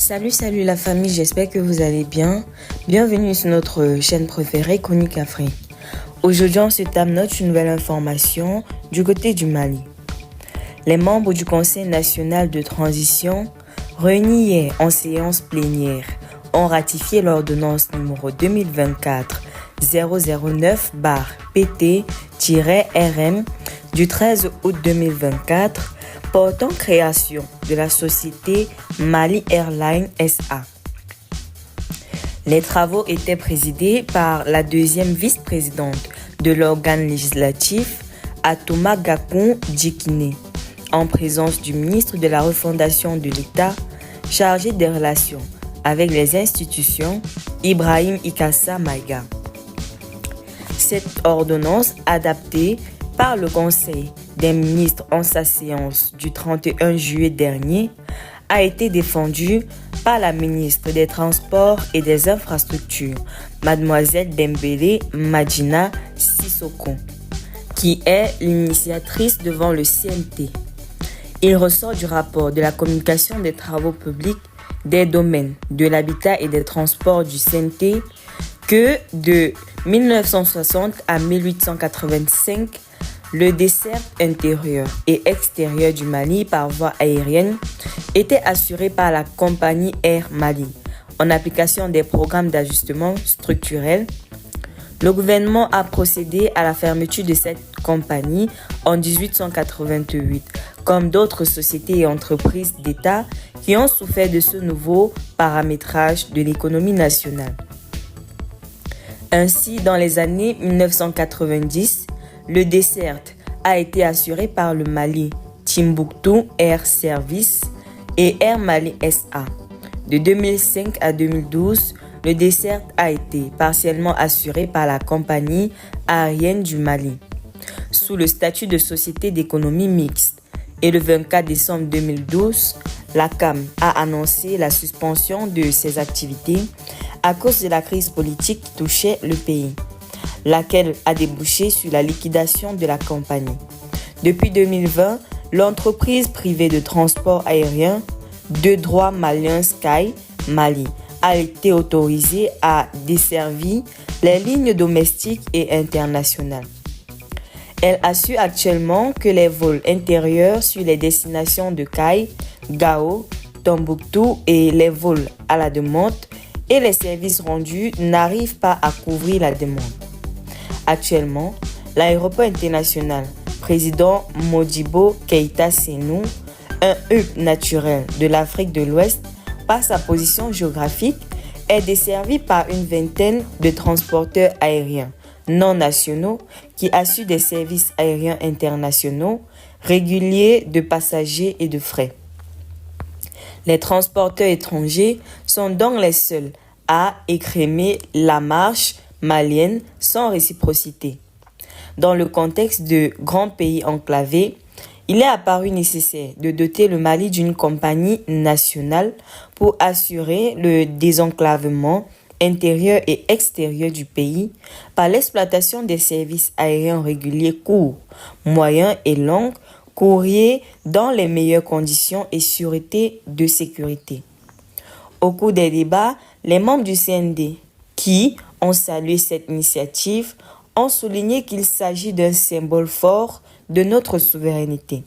Salut la famille, j'espère que vous allez bien. Bienvenue sur notre chaîne préférée, Chronique Afrique. Aujourd'hui, on se note une nouvelle information du côté du Mali. Les membres du Conseil national de transition, réunis hier en séance plénière, ont ratifié l'ordonnance numéro 2024-009-PT-RM du 13 août 2024 portant création de la société Mali Airlines SA. Les travaux étaient présidés par la deuxième vice-présidente de l'organe législatif, Atouma Gakoun Djikine, en présence du ministre de la refondation de l'État chargé des relations avec les institutions, Ibrahim Ikassa Maïga. Cette ordonnance, adaptée par le Conseil des ministres en sa séance du 31 juillet dernier, a été défendue par la ministre des Transports et des Infrastructures, Mademoiselle Dembélé Madjina Sissoko, qui est l'initiatrice devant le CNT. Il ressort du rapport de la communication des travaux publics des domaines de l'habitat et des transports du CNT que de 1960 à 1885, le dessert intérieur et extérieur du Mali par voie aérienne était assuré par la compagnie Air Mali, en application des programmes d'ajustement structurel. Le gouvernement a procédé à la fermeture de cette compagnie en 1888, comme d'autres sociétés et entreprises d'État qui ont souffert de ce nouveau paramétrage de l'économie nationale. Ainsi, dans les années 1990, le dessert a été assuré par le Mali Timbuktu Air Service et Air Mali SA. De 2005 à 2012, le dessert a été partiellement assuré par la compagnie aérienne du Mali, sous le statut de société d'économie mixte. Et le 24 décembre 2012, la CAM a annoncé la suspension de ses activités à cause de la crise politique qui touchait le pays, laquelle a débouché sur la liquidation de la compagnie. Depuis 2020, l'entreprise privée de transport aérien de droit malien Sky Mali a été autorisée à desservir les lignes domestiques et internationales. Elle assure actuellement que les vols intérieurs sur les destinations de Kay, Gao, Tombouctou et les vols à la demande et les services rendus n'arrivent pas à couvrir la demande. Actuellement, l'aéroport international président Modibo Keïta Sénou, un hub naturel de l'Afrique de l'Ouest, par sa position géographique, est desservi par une vingtaine de transporteurs aériens non nationaux qui assurent des services aériens internationaux réguliers de passagers et de frais. Les transporteurs étrangers sont donc les seuls à écrémer la marche malienne sans réciprocité. Dans le contexte de grands pays enclavés, il est apparu nécessaire de doter le Mali d'une compagnie nationale pour assurer le désenclavement intérieur et extérieur du pays par l'exploitation des services aériens réguliers courts, moyens et longs, courriers dans les meilleures conditions et sûreté de sécurité. Au cours des débats, les membres du CND qui ont salué cette initiative ont souligné qu'il s'agit d'un symbole fort de notre souveraineté.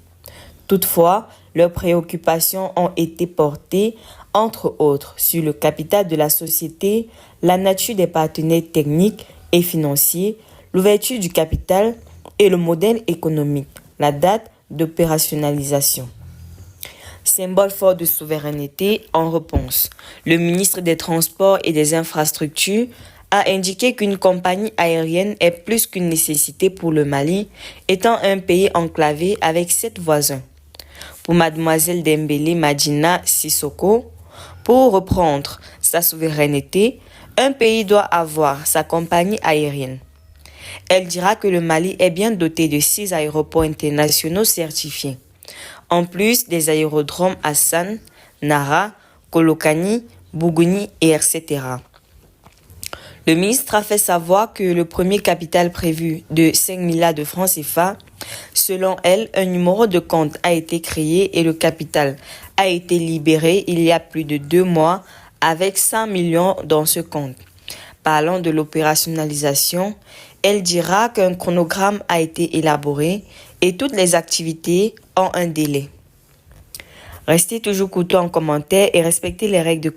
Toutefois, leurs préoccupations ont été portées, entre autres, sur le capital de la société, la nature des partenaires techniques et financiers, l'ouverture du capital et le modèle économique, la date d'opérationnalisation. Symbole fort de souveraineté, en réponse, le ministre des Transports et des Infrastructures a indiqué qu'une compagnie aérienne est plus qu'une nécessité pour le Mali, étant un pays enclavé avec 7 voisins. Pour Mademoiselle Dembélé Madjina Sissoko, pour reprendre sa souveraineté, un pays doit avoir sa compagnie aérienne. Elle dira que le Mali est bien doté de 6 aéroports internationaux certifiés, en plus des aérodromes Hassan, Nara, Kolokani, Bougouni et etc. Le ministre a fait savoir que le premier capital prévu de 5 milliards de francs CFA, selon elle, un numéro de compte a été créé et le capital a été libéré il y a plus de 2 mois avec 100 millions dans ce compte. Parlant de l'opérationnalisation, elle dira qu'un chronogramme a été élaboré et toutes les activités ont un délai. Restez toujours courtois en commentaire et respectez les règles de